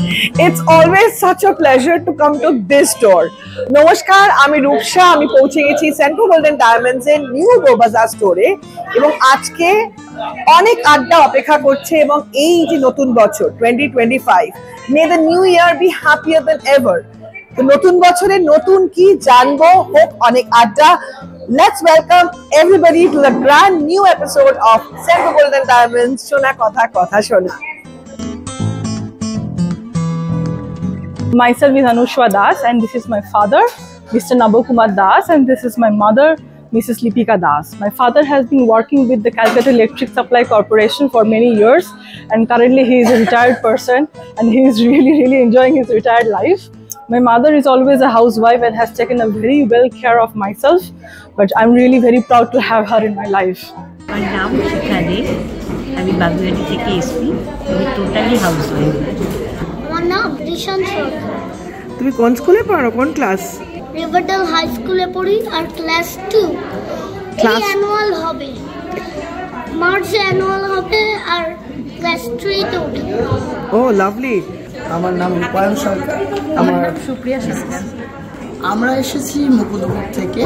It's always such a pleasure to come to this store. নমস্কার, আমি রূপসা। আমি পৌঁছে গেছি সেনকো গোল্ডেন ডায়মন্ডস এর নিউ বাজার স্টোরে এবং আজকে অনেক আড্ডা অপেক্ষা করছে এবং এই যে নতুন বছর 2025, may the new year be happier than ever. তো নতুন বছরে নতুন কি জানবো, হোক অনেক আড্ডা। Let's welcome everybody to the brand new episode of Senko Golden Diamonds, Shona Kotha Kotha Shona. Myself is Anushwa Das and this is my father, Mr. Nabo Kumar Das, and this is my mother, Mrs. Lipika Das. My father has been working with the Calcutta Electric Supply Corporation for many years and currently he is a retired person and he is really enjoying his retired life. My mother is always a housewife and has taken a very well care of myself, but I'm really very proud to have her in my life. My name is Shikha Dev. আমি বাগুইয়াটি থেকে এসেছি। আমি totally housewife. আমার নাম রিশান সরকার। তুমি কোন স্কুলে পড়ো, কোন ক্লাস? রিভারডেল হাই স্কুলে পড়ি আর ক্লাস 2। ক্লাস অ্যানুয়াল হবে, মার্চে অ্যানুয়াল হবে আর ক্লাস 3 তে উঠব। ও লাভলি। আমার নাম রূপায়ণ সরকার। আমার সুপ্রিয়া সরকার। আমরা এসেছি মুকুন্দপুর থেকে।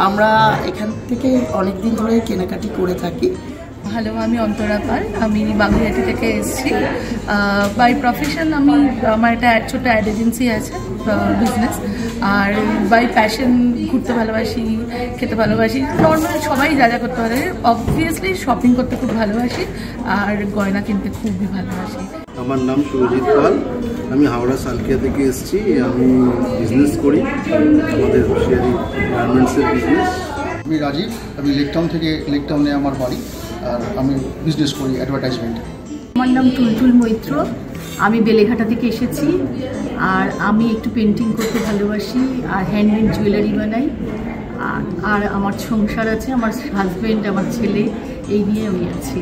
আমরা এখান থেকে অনেক দিন ধরে কেনাকাটি করে থাকি। হ্যালো, আমি অন্তরা পাল। আমি বাগুইয়াটি থেকে এসেছি। বাই প্রফেশন আমার একটা ছোটো অ্যাড এজেন্সি আছে, বিজনেস। আর বাই প্যাশন ঘুরতে ভালোবাসি, খেতে ভালোবাসি, নর্মাল সবাই যা যা করতে পারে। অবভিয়াসলি শপিং করতে খুব ভালোবাসি আর গয়না কিনতে খুবই ভালোবাসি। আমার নাম সুরজিৎ পাল। আমি হাওড়া সালকিয়া থেকে এসেছি। আমি বিজনেস করি, আমাদের হুঁশিয়ারি গার্মেন্টসের বিজনেস। আমি রাজীব। আমি লেকটাউনে আমার বাড়ি আর আমি বিজনেস করি অ্যাডভার্টাইজমেন্ট। আমার নাম টুলটুল মৈত্র। আমি বেলেঘাটা থেকে এসেছি আর আমি একটু পেন্টিং করতে ভালোবাসি আর হ্যান্ডমেড জুয়েলারি বানাই। আর আমার সংসার আছে, আমার হাজব্যান্ড, আমার ছেলে, এই নিয়ে আমি আছি।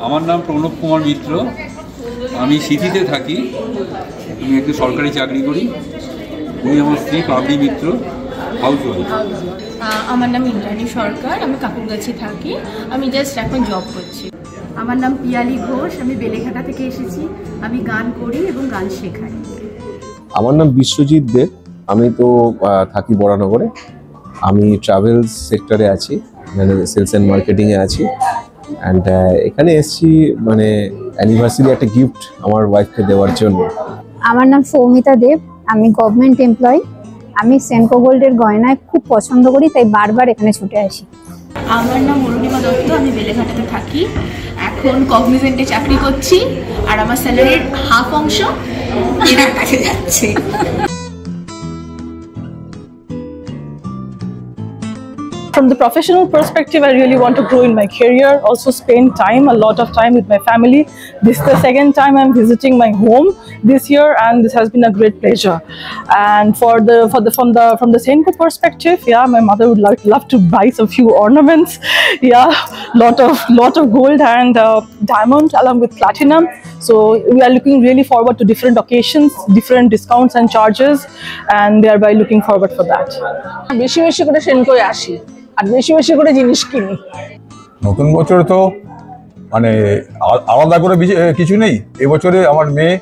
আমার নাম প্রণব কুমার মিত্র। আমি সিটিতে থাকি। আমি একটু সরকারি চাকরি করি। উনি আমার স্ত্রী পাবলি মিত্র, হাউসওয়াইফ। আমার নাম ইন্দ্রাণী সরকার। আমি কাকুরগাছি থাকি। আমি জাস্ট এখন জব করছি। আমার নাম পিয়ালি ঘোষ। আমি বেলেঘাটা থেকে এসেছি। আমি গান করি এবং গান শেখাই। আমার নাম বিশ্বজিৎ দেব। আমি তো থাকি বরানগরে। আমি ট্রাভেলস সেক্টরে আছি, মানে সেলস অ্যান্ড মার্কেটিংয়ে আছি। অ্যান্ড এখানে এসেছি মানে অ্যানিভার্সারি একটা গিফট আমার ওয়াইফকে দেওয়ার জন্য। আমার নাম সৌমিতা দেব। আমি গভর্নমেন্ট এমপ্লয়ি। আমি সেনকো গোল্ডের গয়নায় খুব পছন্দ করি, তাই বারবার এখানে ছুটে আসি। আমার নাম অরুণিমা দত্ত। আমি বেলেঘাটাতে থাকি। এখন কগনিজেন্টে চাকরি করছি আর আমার স্যালারির হাফ অংশ এনার কাছে যাচ্ছে। From the professional perspective, I really want to grow in my career, also spend a lot of time with my family. This is the second time I'm visiting my home this year and this has been a great pleasure. And from the Senko perspective, yeah, my mother would love to buy some few ornaments. Yeah, lot of gold and diamond along with platinum. So we are looking really forward to different occasions, different discounts and charges, and thereby looking forward for that. বেশি বেশি করে সেনকোয় আসি আর বেশি বেশি করে জিনিস কিনি। নতুন বছরে তো মানে আলাদা করে কিছু নেই। এবছরে আমার মেয়ে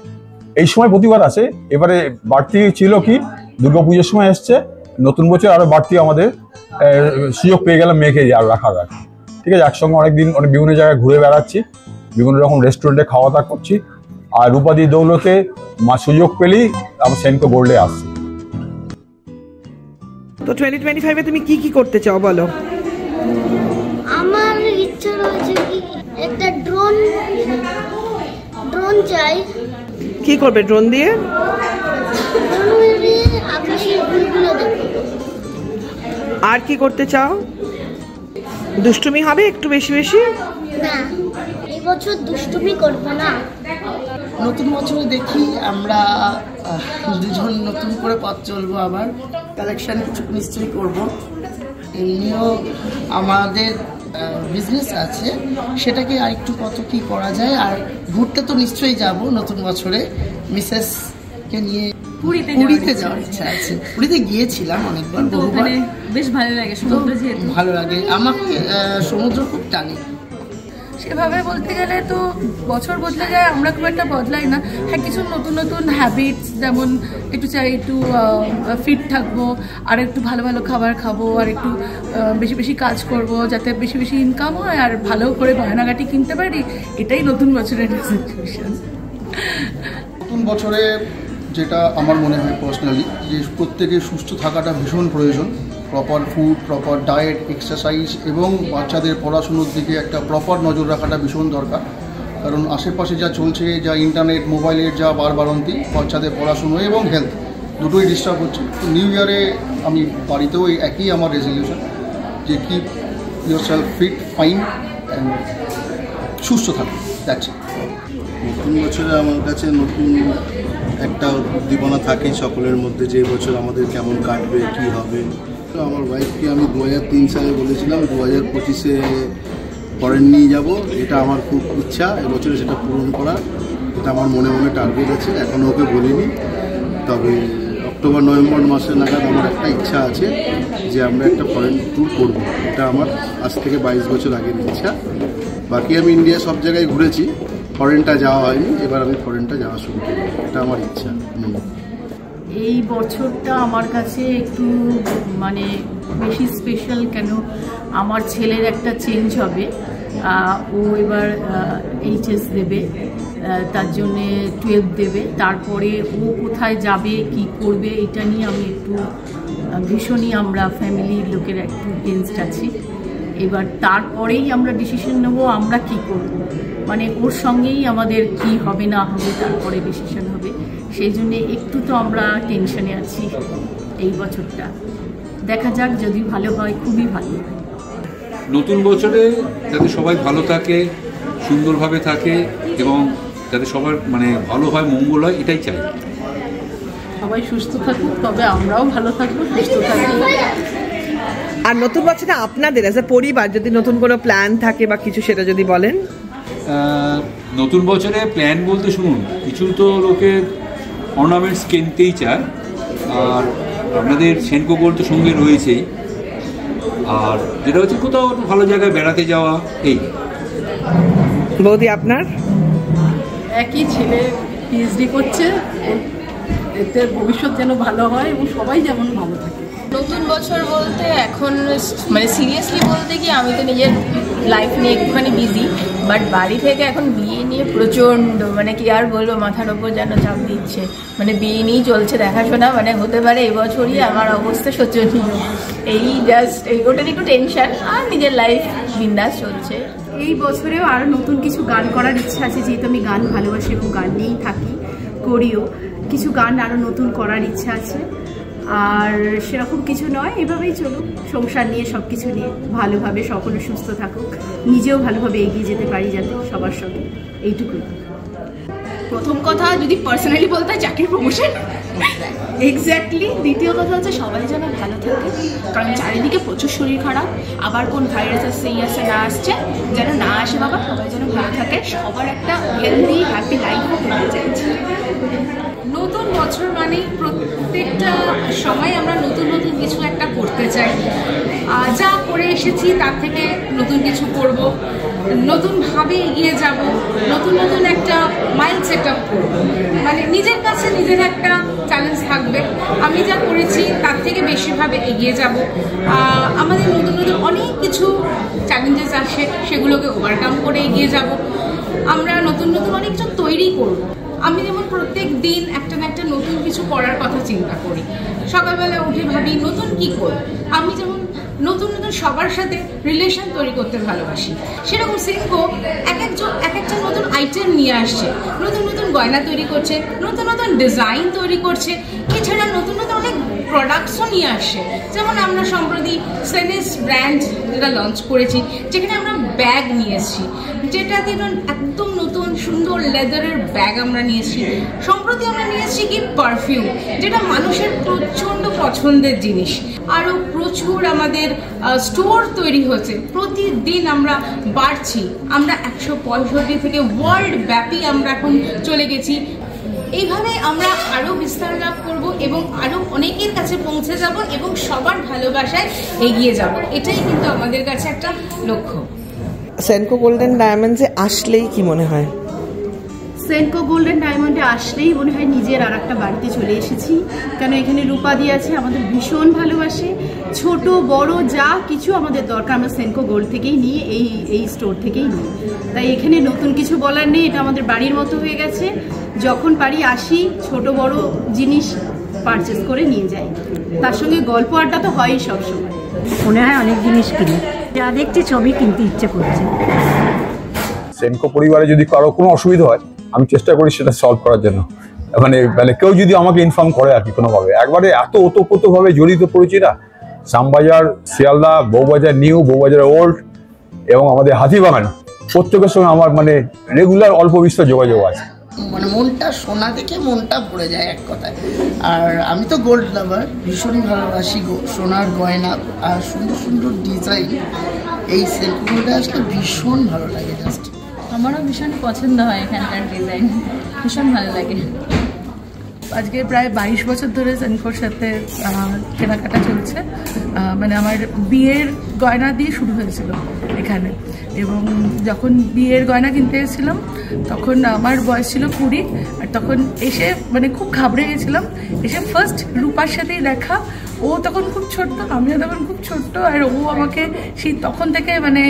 এই সময় প্রতিবার আসে। এবারে বাড়তি ছিল কি, দুর্গাপুজোর সময় এসছে, নতুন বছর আরও বাড়তি আমাদের সুযোগ পেয়ে গেলাম মেয়েকে আর রাখার। ঠিক আছে, একসঙ্গে অনেক বিভিন্ন জায়গায় ঘুরে বেড়াচ্ছি, বিভিন্ন রকম রেস্টুরেন্টে খাওয়া দাওয়া করছি। আর রূপাদি দৌলতে সুযোগ পেলেই আমার সেনকো গোল্ডে আসছি। তো 2025-এ তুমি কি কি করতে চাও বলো? আমার ইচ্ছা রয়েছে কি একটা ড্রোন চাই। কি করবে ড্রোন দিয়ে? আকাশের ভিউগুলো দেখো। আর কি করতে চাও? দুষ্টুমি হবে একটু বেশি বেশি? না, এই বছর দুষ্টুমি করব না। নতুন বছরে দেখি আমরা দুজন নতুন করে পথ চলবো, আবার কালেকশন কিছু নিশ্চয়ই করবো। এমনিও আমাদের বিজনেস আছে, সেটাকে আরেকটু কত কি করা যায়। আর ঘুরতে তো নিশ্চয়ই যাব নতুন বছরে, মিসেসকে নিয়ে পুরীতে যাওয়ার ইচ্ছা আছে। পুরীতে গিয়েছিলাম অনেকবার, বহুবার। বেশ ভালো লাগে, সমুদ্র যেহেতু ভালো লাগে। আমাকে সমুদ্র খুব টানে। সেভাবে বলতে গেলে তো বছর বদলে যায়, আমরা খুব একটা বদলাই না। হ্যাঁ, কিছু নতুন নতুন হ্যাবিটস, যেমন একটু চাই একটু ফিট থাকবো, আর একটু ভালো ভালো খাবার খাবো, আর একটু বেশি বেশি কাজ করব যাতে বেশি বেশি ইনকাম হয় আর ভালো করে গয়নাগাটি কিনতে পারি। এটাই নতুন বছরের রেজলিউশন। নতুন বছরে যেটা আমার মনে হয় পার্সোনালি, যে প্রত্যেকের সুস্থ থাকাটা ভীষণ প্রয়োজন। Proper food, proper diet, exercise এবং বাচ্চাদের পড়াশুনোর দিকে একটা প্রপার নজর রাখাটা ভীষণ দরকার। কারণ আশেপাশে যা চলছে, যা ইন্টারনেট, মোবাইলের যা বারবারন্তি, বাচ্চাদের পড়াশুনো এবং হেলথ দুটোই ডিস্টার্ব হচ্ছে। তো নিউ ইয়ারে আমি বাড়িতেও একই আমার রেজলিউশন, যে keep yourself fit, fine and সুস্থ থাকুন। That's it. নতুন বছরে আমার কাছে নতুন একটা উদ্দীপনা থাকে সকলের মধ্যে, যে বছর আমাদের কেমন কাটবে, কি হবে। তো আমার ওয়াইফকে আমি 2003 সালে বলেছিলাম 2025-এ ফরেন নিয়ে যাব। এটা আমার খুব ইচ্ছা এবছরে সেটা পূরণ করা। এটা আমার মনে মনে টার্গেট আছে, এখনও ওকে বলিনি। তবে অক্টোবর নভেম্বর মাসে নাগাদ আমার একটা ইচ্ছা আছে যে আমরা একটা ফরেন ট্যুর করব। এটা আমার আজ থেকে 22 বছর আগের ইচ্ছা। বাকি আমি ইন্ডিয়া সব জায়গায় ঘুরেছি, ফরেনটা যাওয়া হয়নি। এবার আমি ফরেনটা যাওয়া শুরু করব, এটা আমার ইচ্ছা। এই বছরটা আমার কাছে একটু মানে বেশি স্পেশাল, কেন আমার ছেলের একটা চেঞ্জ হবে। ও এবার এইচএস দেবে, তার জন্যে 12 দেবে। তারপরে ও কোথায় যাবে, কি করবে, এটা নিয়ে আমি একটু ভীষণই আমরা ফ্যামিলির লোকের একটু টেন্সড আছি। এবার তারপরেই আমরা ডিসিশন নেব আমরা কি করব, মানে ওর সঙ্গেই আমাদের কি হবে না হবে তারপরে ডিসিশন হবে। সেই জন্যে একটু তো আমরা টেনশনে আছি এই বছরটা। দেখা যাক, যদি ভালো হয় খুবই ভালো হয়। নতুন বছরে যাতে সবাই ভালো থাকে, সুন্দরভাবে থাকে এবং যাতে সবার মানে ভালো হয়, মঙ্গল হয়, এটাই চাই। সবাই সুস্থ থাকুক, তবে আমরাও ভালো থাকবো, সুস্থ থাকবো। আর নতুন বছরে আপনাদের অ্যাজ এ পরিবার যদি নতুন কোনো প্ল্যান থাকে বা কিছু, সেটা যদি বলেন। নতুন বছরে প্ল্যান বলতে শুনুন, কিছু তো লোকে অর্নামেন্টস কিনতেই চায়, আর আপনাদের সেনকো গোল্ড তো সঙ্গে রয়েছেই। আর যেটা হচ্ছে কোথাও একটু ভালো জায়গায় বেড়াতে যাওয়া। এই বৌদি আপনার? একই, ছেলে পিএইচডি করছে, এতে ভবিষ্যৎ যেন ভালো হয় এবং সবাই যেমন ভালো থাকে। নতুন বছর বলতে এখন মানে সিরিয়াসলি বলতে কি, আমি তো নিজের লাইফ নিয়ে একটুখানি বিজি, বাট বাড়ি থেকে এখন বিয়ে নিয়ে প্রচণ্ড মানে কি আর বলবো, মাথার ওপর যেন চাপ দিচ্ছে। মানে বিয়ে নিয়েই চলছে দেখাশোনা, মানে হতে পারে এবছরই আমার অবস্থা শোচনীয়। এই জাস্ট ওটার একটু টেনশন, আর নিজের লাইফ বিন্দাস চলছে। এই বছরেও আরও নতুন কিছু গান করার ইচ্ছা আছে, যেহেতু আমি গান ভালোবাসি এবং গান নিয়েই থাকি, করিও। কিছু গান আরও নতুন করার ইচ্ছা আছে। আর সেরকম কিছু নয়, এভাবেই চলুক, সংসার নিয়ে সব কিছু নিয়ে ভালোভাবে সকলে সুস্থ থাকুক, নিজেও ভালোভাবে এগিয়ে যেতে পারি যাতে সবার সঙ্গে, এইটুকুই। প্রথম কথা যদি পার্সোনালি বলতে হয়, চাকরির প্রমোশন এক্স্যাক্টলি। দ্বিতীয় কথা হচ্ছে সবাই যেন ভালো থাকে, কারণ চারিদিকে প্রচুর শরীর খারাপ, আবার কোন ভাইরাস আসছে, এই আসছে না আসছে, যেন না আসে বাবা, সবাই যেন ভালো থাকে, সবার একটা হেলদি হ্যাপি লাইফ পেতে চাইছি। নতুন বছর মানে প্রত্যেকটা সময় আমরা নতুন নতুন কিছু একটা করতে চাই। যা করে এসেছি তার থেকে নতুন কিছু করব, নতুনভাবে এগিয়ে যাব, নতুন নতুন একটা মাইন্ড সেট আপ করবো। মানে নিজের কাছে নিজের একটা চ্যালেঞ্জ থাকবে, আমি যা করেছি তার থেকে বেশিভাবে এগিয়ে যাব। আমাদের নতুন নতুন অনেক কিছু চ্যালেঞ্জেস আসে, সেগুলোকে ওভারকাম করে এগিয়ে যাব। আমরা নতুন নতুন অনেক কিছু তৈরি করব। আমি যেমন প্রত্যেক দিন একটা না একটা নতুন কিছু করার কথা চিন্তা করি, সকালবেলা উঠে ভাবি নতুন কি করব। আমি যেমন নতুন নতুন সবার সাথে রিলেশন তৈরি করতে ভালোবাসি, সেরকম সেনকো এক একটা নতুন আইটেম নিয়ে আসছে, নতুন নতুন গয়না তৈরি করছে, নতুন নতুন ডিজাইন তৈরি করছে, এছাড়া নতুন নতুন অনেক প্রোডাক্টসও নিয়ে আসছে। যেমন আমরা সম্প্রতি সেনেস ব্র্যান্ড যেটা লঞ্চ করেছি, যেখানে আমরা ব্যাগ নিয়ে এসেছি, যেটাতে একদম নতুন সুন্দর লেদারের ব্যাগ আমরা নিয়েছি। সম্প্রতি আমরা নিয়ে এসেছি কি পারফিউম, যেটা মানুষের প্রচণ্ড পছন্দের জিনিস। আরও প্রচুর আমাদের স্টোর তৈরি হচ্ছে, প্রতিদিন আমরা বাড়ছি, আমরা 165 থেকে ওয়ার্ল্ড ব্যাপী আমরা এখন চলে গেছি। এইভাবে আমরা আরও বিস্তার লাভ করব এবং আরও অনেকের কাছে পৌঁছে যাব এবং সবার ভালোবাসায় এগিয়ে যাব, এটাই কিন্তু আমাদের কাছে একটা লক্ষ্য। সেনকো গোল্ডেন ডায়মন্ডসে আসলেই কি মনে হয়? সেনকো গোল্ডেন ডায়মন্ডে আসলেই মনে হয় নিজের আর একটা বাড়িতে চলে এসেছি, কেন এখানে রূপাদি আছে, আমাদের ভীষণ ভালোবাসে, ছোট বড় যা কিছু আমাদের দরকার আমরা সেনকো গোল্ড থেকেই নিই, এই স্টোর থেকেই নিই। তাই এখানে নতুন কিছু বলার নেই, এটা আমাদের বাড়ির মতো হয়ে গেছে। যখন পারি আসি, ছোট বড় জিনিস পারচেস করে নিয়ে যাই, তার সঙ্গে গল্প আড্ডা তো হয়ই সবসময়। মনে হয় অনেক জিনিস কিনি, যা দেখছি সবই কিনতে ইচ্ছে করছে। সেনকো পরিবারে যদি কারো কোনো অসুবিধা হয় আমি চেষ্টা করি সেটা সলভ করার জন্য, মানে কেউ যদি আমাকে ইনফর্ম করে আর কি কোনোভাবে। একবারে এত ওতপ্রোতভাবে জড়িত পড়েছি না, শ্যামবাজার, শিয়ালদা, বউবাজার নিউ, বউবাজার ওল্ড এবং আমাদের হাতিবাগান, প্রত্যেকের সঙ্গে আমার মানে রেগুলার অল্প বিস্তর যোগাযোগ আছে। মানে মনটা সোনা দেখে মনটা ভরে যায় এক কথায়। আর আমি তো গোল্ড লাভার, ভীষণই ভালোবাসি সোনার গয়না আর সুন্দর সুন্দর ডিজাইন। এই সেলফগুলোটা আসলে ভীষণ ভালো লাগে। জাস্ট আমারও ভীষণ পছন্দ হয় এখানকার ডিজাইন, ভীষণ ভালো লাগে। আজকে প্রায় 22 বছর ধরে সেনকোর সাথে কেনাকাটা চলছে। মানে আমার বিয়ের গয়না দিয়ে শুরু হয়েছিল এখানে, এবং যখন বিয়ের গয়না কিনতে এসেছিলাম তখন আমার বয়স ছিল 20, আর তখন এসে মানে খুব ঘাবড়ে গেছিলাম। এসে ফার্স্ট রূপার সাথেই দেখা, ও তখন খুব ছোট্ট, আমিও তখন খুব ছোট্ট, আর ও আমাকে সেই তখন থেকে মানে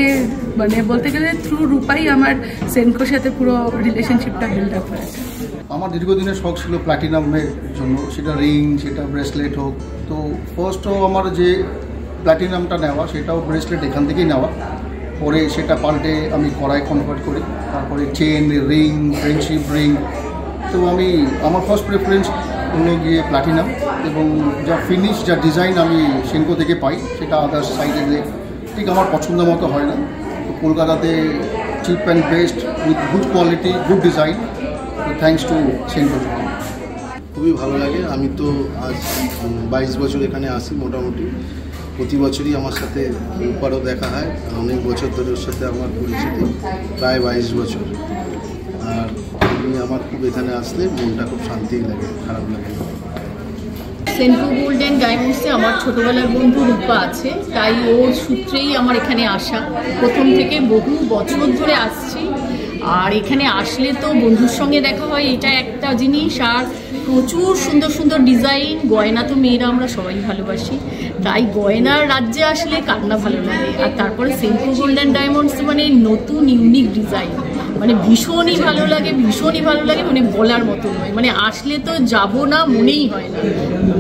মানে বলতে গেলে থ্রু রূপাই আমার সেনকোর সাথে পুরো রিলেশনশিপটা বিল্ড আপ হয়েছে। আমার দীর্ঘদিনের শখ ছিল প্ল্যাটিনামের জন্য, সেটা রিং, সেটা ব্রেসলেট হোক। তো ফার্স্টও আমার যে প্ল্যাটিনামটা নেওয়া, সেটাও ব্রেসলেট এখান থেকেই নেওয়া, পরে সেটা পাল্টে আমি কড়াই কনভার্ট করি, তারপরে চেন, রিং, ফ্রেন্ডশিপ রিং। তো আমার ফার্স্ট প্রেফারেন্স হলো গিয়ে প্ল্যাটিনাম, এবং যা ফিনিশ, যা ডিজাইন আমি সেনকো থেকে পাই সেটা আদার্স সাইডে ঠিক আমার পছন্দ মতো হয় না। তো কলকাতাতে chip and best with good quality, good design, thanks to Senco. খুবই ভালো লাগে। আমি তো আজ 22 বছর এখানে আসি মোটামুটি। প্রতি বছরই আমার সাথে রূপারও দেখা হয়, অনেক বছর ধরে ওর সাথে আমার পরিচিতি, প্রায় 22 বছর। আর আমার খুব এখানে আসলে মনটা খুব শান্তি লাগে, খারাপ লাগে। সেনকো গোল্ডেন ডায়মন্ডসে আমার ছোটবেলার বন্ধু রূপা আছে, তাই ওর সূত্রেই আমার এখানে আসা। প্রথম থেকে বহু বছর ধরে আসছি, আর এখানে আসলে তো বন্ধুর সঙ্গে দেখা হয়, এটা একটা জিনিস। আর প্রচুর সুন্দর সুন্দর ডিজাইন, গয়না তো মেয়েরা আমরা সবাই ভালোবাসি, তাই গয়নার রাজ্যে আসলে কার না ভালো লাগে। আর তারপরে সেনকো গোল্ডেন ডায়মন্ডস মানে নতুন ইউনিক ডিজাইন, মানে ভীষণই ভালো লাগে, ভীষণই ভালো লাগে, মানে বলার মতো নয়। মানে আসলে তো যাব না মনেই হয় না,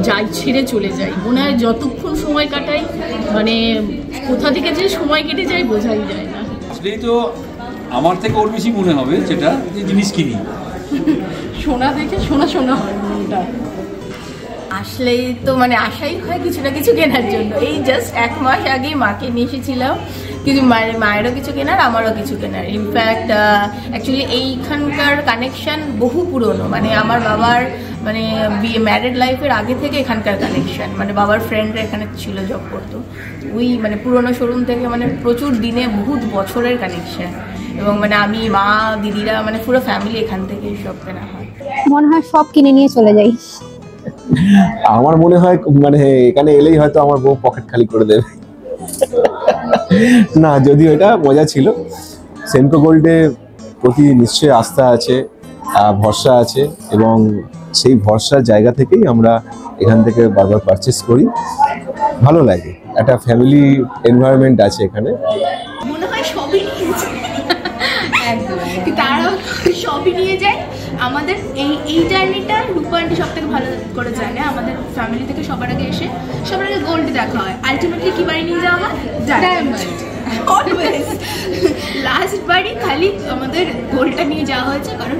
যাই ছেড়ে চলে যাই। মনে হয় যতক্ষণ সময় কাটাই, মানে কোথা থেকে যে সময় কেটে যায় বোঝাই যায় না। আসলেই তো আমার থেকে ওর বেশি মনে হবে যেটা যে জিনিস কিনি, সোনা দেখে সোনা সোনা হয় মনটা। আসলেই তো মানে আশাই হয় কিছু না কিছু কেনার জন্য। এই জাস্ট 1 মাস আগেই মাকে নিয়ে এসেছিলাম কিছু, মায়েরও কিছু কেনার, আমারও কিছু কেনার। ইনফ্যাক্ট অ্যাকচুয়ালি এইখানকার কানেকশান বহু পুরনো, মানে আমার বাবার মানে ম্যারিড লাইফের আগে থেকে এখানকার কানেকশান। মানে বাবার ফ্রেন্ডরা এখানে ছিল, জব করতো, ওই মানে পুরনো শোরুম থেকে, মানে প্রচুর দিনে বহুত বছরের কানেকশান। এবং মানে আমি, মা, দিদিরা, মানে পুরো ফ্যামিলি এখান থেকেই সব কেনা হয়। মনে হয় সব কিনে নিয়ে চলে যাই। আমার মনে হয় মানে এখানে এলেই হয়তো আমার বউ পকেট খালি করে দেবে। না, যদিও এটা মজা ছিল। সেনকো গোল্ডে প্রতি নিশ্চয়ই আস্থা আছে, ভরসা আছে, এবং সেই ভরসার জায়গা থেকেই আমরা এখান থেকে বারবার পারচেস করি। ভালো লাগে, একটা ফ্যামিলি এনভায়রনমেন্ট আছে এখানে। মনে হয় সবই নিয়ে যায়, একদম তারাও সবই নিয়ে যায়। আমাদের এই জার্নিটা রূপা আন্টি সব থেকে ভালো করে জানে। আমাদের ফ্যামিলি থেকে সবার আগে গোল্ড দেখা হয়, আলটিমেটলি কি বাড়ি নিয়ে যাওয়া হয়? ডায়মন্ড। অলওয়েজ লাস্ট বাড়ি খালি আমাদের গোল্ডটা নিয়ে যাওয়া হয়েছে, কারণ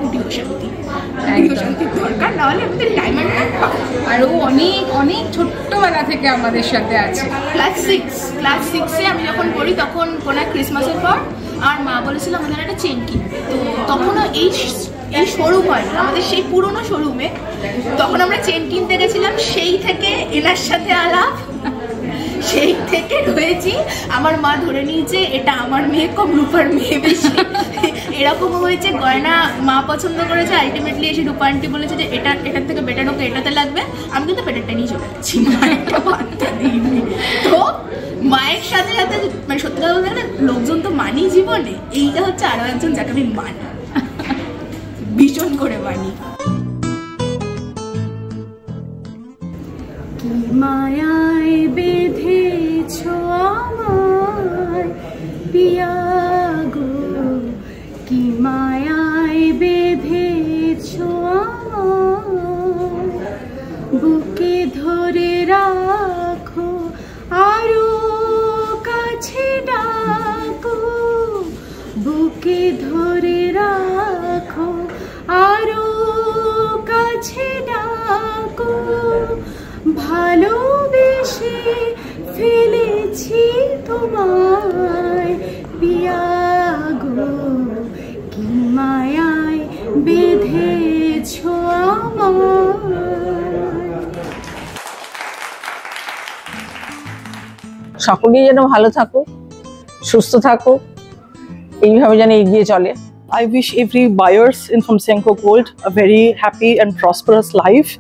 শান্তির দরকার, নাহলে আমাদের ডায়মন্ডটা। আর ও অনেক অনেক ছোট্টবেলা থেকে আমাদের সাথে আছে। ক্লাস 6-এ আমি যখন পড়ি, তখন কোনো ক্রিসমাসের পর আর মা বলেছিল আমাদের একটা চেন কিন। তো তখনও এই শোরুম হয় না, আমাদের সেই পুরোনো শোরুমে, তখন আমরা চেন কিনতে গেছিলাম। সেই থেকে এনার সাথে আলাপ, সেই থেকে রয়েছি। আমার মা ধরে নিয়েছে এটা আমার মেয়ে কম, রূপার মেয়ে বেশি, এরকম হয়েছে। গয়না মা পছন্দ করেছে, আলটিমেটলি এসে রূপা আন্টি বলেছে যে এটার থেকে বেটার ওকে এটাতে লাগবে। আমি কিন্তু বেটারটা নিয়ে চলে যাচ্ছি, তো মায়ের সাথে সাথে মানে সত্যি কথা বলতে গেলে লোকজন তো মানি জীবনে, এইটা হচ্ছে আরো একজন যাকে আমি মানি, ভীষণ করে মানি। কি মায়ায় বেঁধেছো আমায় পিয়া গো, কি মায়ায় বেঁধেছো আমায়, বুকে ধরে রাখো আরো কাছে ডাকো, বুকে ধরে রাখো আরো কাছে ডাকো, ভালোবেসে ফেলেছি তোমায় পিয়া গো, কি মায়ায় বেঁধেছো আমায়। সকলেই যেন ভালো থাকুক, সুস্থ থাকুক, এইভাবে যেন এগিয়ে চলে। I wish every buyers in from Senco Gold a very happy and prosperous life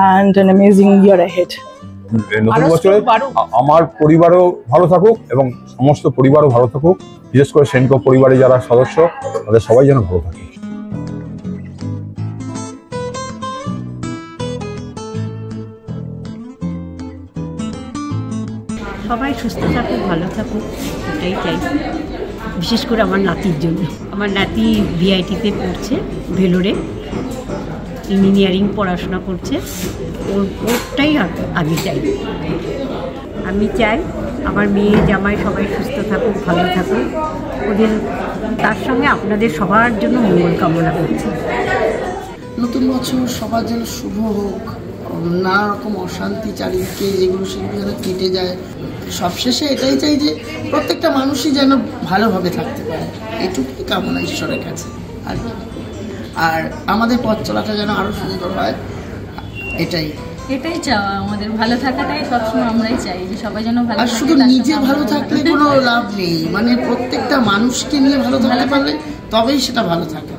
and an amazing year ahead. নতুন বছরে আমার পরিবারও ভালো থাকুক এবং সমস্ত পরিবারও ভালো থাকুক, বিশেষ করে সেনকো পরিবারের যারা সদস্য তাদের সবাই যেন ভালো থাকে। সবাই সুস্থ থাকুক, ভালো থাকুক, এটাই চাই। বিশেষ করে আমার নাতির জন্য। আমার নাতি ভিআইটিতে পড়ছে, ভেলোরে ইঞ্জিনিয়ারিং পড়াশোনা করছে, ওরটাই আগে চাই। আমি চাই আমার মেয়ে জামাই সবাই সুস্থ থাকুক, ভালো থাকুক, ওদের তার সঙ্গে আপনাদের সবার জন্য মঙ্গল কামনা করছি। নতুন বছর সবার যেন শুভ হোক, নানা রকম অশান্তি চারিদিকে যেগুলো সেগুলো যেন কেটে যায়। সবশেষে এটাই চাই যে প্রত্যেকটা মানুষই যেন ভালোভাবে থাকতে পারে, এটুকুই কামনা ঈশ্বরের কাছে। আর আমাদের পথ চলাটা যেন আরো সুন্দর হয়, এটাই চাওয়া আমাদের। ভালো থাকাটাই সবসময় আমরাই চাই যে সবাই যেন ভালো থাকে। আর শুধু নিজে ভালো থাকলে কোনো লাভ নেই, মানে প্রত্যেকটা মানুষকে নিয়ে ভালো থাকতে পারলে তবেই সেটা ভালো থাকে।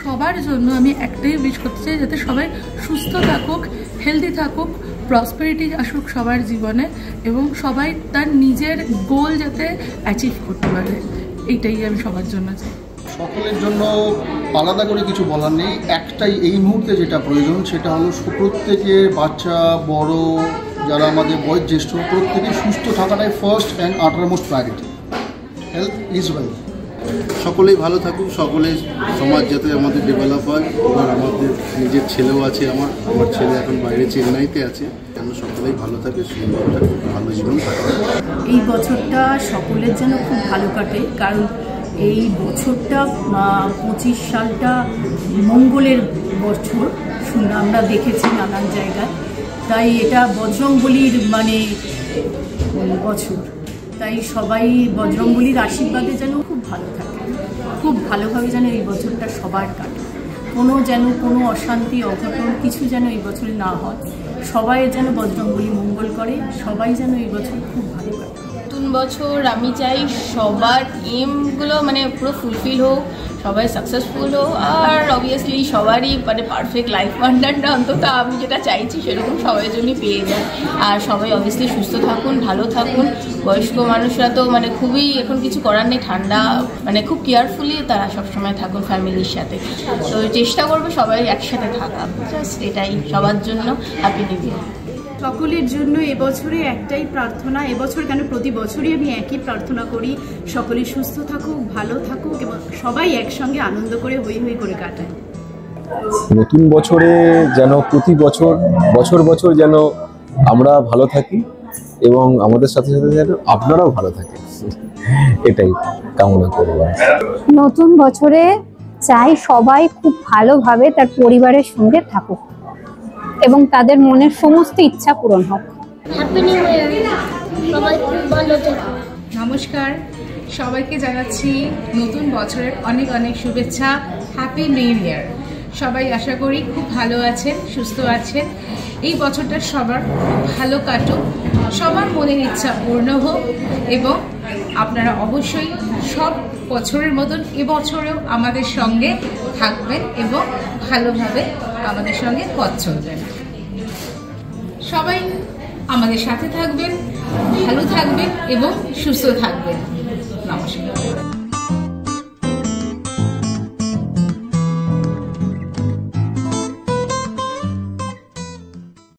সবার জন্য আমি একটাই উইশ করতে চাই, যাতে সবাই সুস্থ থাকুক, হেলদি থাকুক, প্রসপেরিটি আসুক সবার জীবনে এবং সবাই তার নিজের গোল যাতে অ্যাচিভ করতে পারে, এইটাই আমি সবার জন্য চাই। সকলের জন্য আলাদা করে কিছু বলার নেই, একটাই এই মুহূর্তে যেটা প্রয়োজন সেটা হলো প্রত্যেকের, বাচ্চা বড় যারা আমাদের বয়োজ্যেষ্ঠ, প্রত্যেকে সুস্থ থাকাটাই first and আটারমোস্ট priority. Health is wealth. সকলেই ভালো থাকুক, সকলের সমাজ যাতে আমাদের ডেভেলপ হয়। এবার আমাদের নিজের ছেলেও আছে, আমার ছেলে এখন বাইরে চেন্নাইতে আছে, যেন সকলেই ভালো থাকে, সুন্দর থাকে, ভালো জীবন থাকে। এই বছরটা সকলের যেন খুব ভালো কাটে, কারণ এই বছরটা 25 সালটা মঙ্গলের বছর আমরা দেখেছি নানান জায়গায়, তাই এটা বজরংবলীর মানে বছর, তাই সবাই বজরংবলীর আশীর্বাদে যেন খুব ভালো থাকে, খুব ভালোভাবে যেন এই বছরটা সবার কাটে, কোনো অশান্তি অঘটন কিছু যেন এই বছরে না হয়, সবাই যেন বজরংবলী মঙ্গল করে, সবাই যেন এই বছর খুব ভালো কাটে। নতুন বছর আমি চাই সবার এমগুলো মানে পুরো ফুলফিল হোক, সবাই সাকসেসফুল হোক, আর অবভিয়াসলি সবারই মানে পারফেক্ট লাইফ পার্টনারটা অন্তত আমি যেটা চাইছি সেরকম সবাই জন্যই পেয়ে যায়। আর সবাই অবভিয়াসলি সুস্থ থাকুন, ভালো থাকুন। বয়স্ক মানুষরা তো মানে খুবই এখন কিছু করার নেই, ঠান্ডা মানে খুব কেয়ারফুলি তারা সবসময় থাকুন ফ্যামিলির সাথে। তো চেষ্টা করবো সবাই একসাথে থাকা, জাস্ট এটাই সবার জন্য। Happy new year. সকলের জন্য এবছরে একটাই প্রার্থনা, এবছর কেন প্রতি বছরই আমি একই প্রার্থনা করি, সকলে সুস্থ থাকুক, ভালো থাকুক এবং সবাই একসঙ্গে আনন্দ করে হই হই করে কাটায়। নতুন বছরে যেন প্রতি বছর যেন আমরা ভালো থাকি এবং আমাদের সাথে সাথে যেন আপনারাও ভালো থাকেন, এটাই কামনা করব। নতুন বছরে চাই সবাই খুব ভালোভাবে তার পরিবারের সঙ্গে থাকুক এবং তাদের মনের সমস্ত ইচ্ছা পূরণ হোক। হ্যাপি নিউ ইয়ার, সবাই খুব ভালো থাকুন। নমস্কার, সবাইকে জানাচ্ছি নতুন বছরের অনেক অনেক শুভেচ্ছা। Happy new year. সবাই আশা করি খুব ভালো আছেন, সুস্থ আছেন। এই বছরটা সবার ভালো কাটুক, সবার মনের ইচ্ছা পূর্ণ হোক এবং আপনারা অবশ্যই সব বছরের মতন এবছরেও আমাদের সঙ্গে থাকবেন এবং ভালোভাবে আমাদের সঙ্গে পথ চলবেন। সবাই আমাদের সাথে থাকবেন, ভালো থাকবেন এবং সুস্থ থাকবেন। নমস্কার।